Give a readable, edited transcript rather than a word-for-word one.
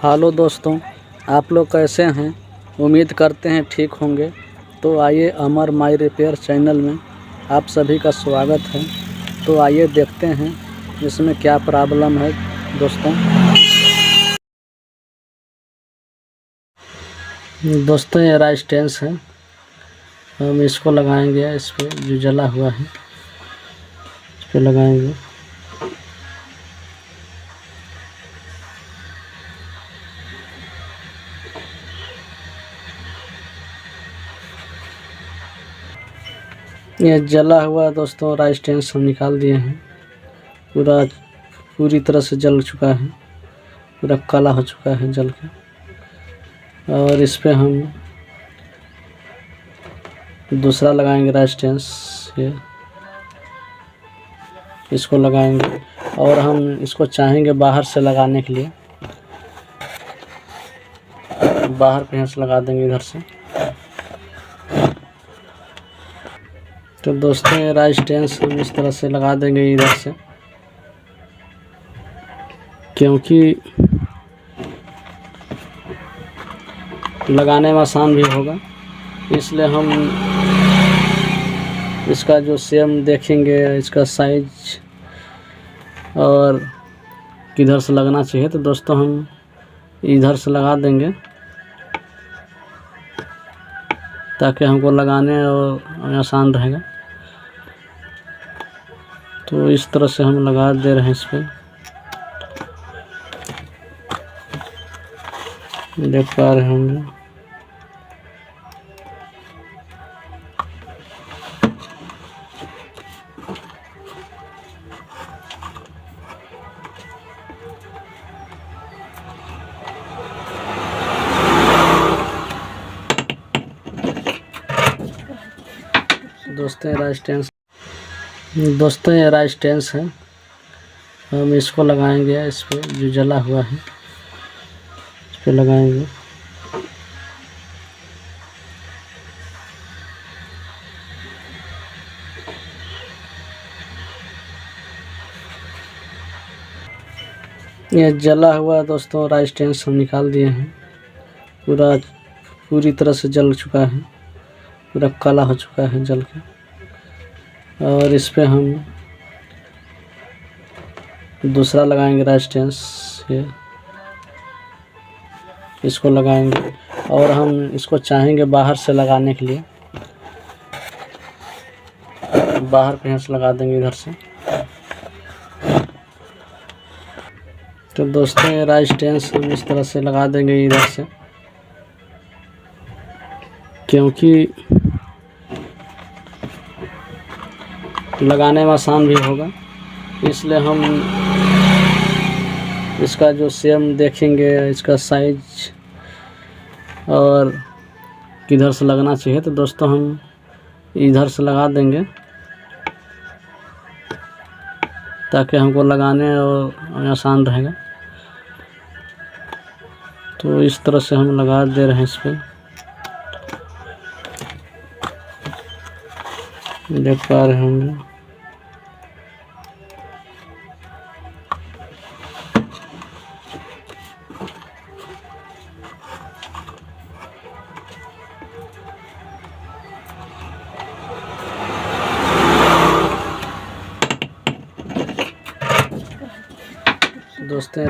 Hello दोस्तों, आप लोग कैसे हैं। उम्मीद करते हैं ठीक होंगे। तो आइए अमर माई रिपेयर चैनल में आप सभी का स्वागत है। तो आइए देखते हैं इसमें क्या प्रॉब्लम है दोस्तों। ये राइस्टेंस है, हम इसको लगाएंगे। इस पे जो जला हुआ है इस पे लगाएंगे। ये जला हुआ दोस्तों राइस्टेंस हम निकाल दिए हैं। पूरी तरह से जल चुका है, पूरा काला हो चुका है जल के। और इस पे हम दूसरा लगाएंगे राइस्टेंस, ये इसको लगाएंगे। और हम इसको चाहेंगे बाहर से लगाने के लिए, बाहर पे से लगा देंगे इधर से। तो दोस्तों ये राइस्टेंस हम इस तरह से लगा देंगे इधर से, क्योंकि लगाने में आसान भी होगा। इसलिए हम इसका जो सेम देखेंगे, इसका साइज और किधर से लगना चाहिए। तो दोस्तों हम इधर से लगा देंगे ताकि हमको लगाने और आसान रहेगा। तो इस तरह से हम लगा दे रहे हैं इस पर, देख पा रहे होंगे। दोस्तों ये राइस्टेंस है, हम इसको लगाएंगे। इस पे जो जला हुआ है इस पे लगाएंगे। ये जला हुआ दोस्तों राइस्टेंस हम निकाल दिए हैं। पूरी तरह से जल चुका है, पूरा काला हो चुका है जल के। और इस पे हम दूसरा लगाएंगे राइस्टेंस, ये इसको लगाएंगे। और हम इसको चाहेंगे बाहर से लगाने के लिए, बाहर पे से लगा देंगे इधर से। तो दोस्तों ये राइस्टेंस हम इस तरह से लगा देंगे इधर से, क्योंकि लगाने में आसान भी होगा। इसलिए हम इसका जो सेम देखेंगे, इसका साइज और किधर से लगना चाहिए। तो दोस्तों हम इधर से लगा देंगे ताकि हमको लगाने और आसान रहेगा। तो इस तरह से हम लगा दे रहे हैं इस पर, देख पा रहे होंगे। दोस्तों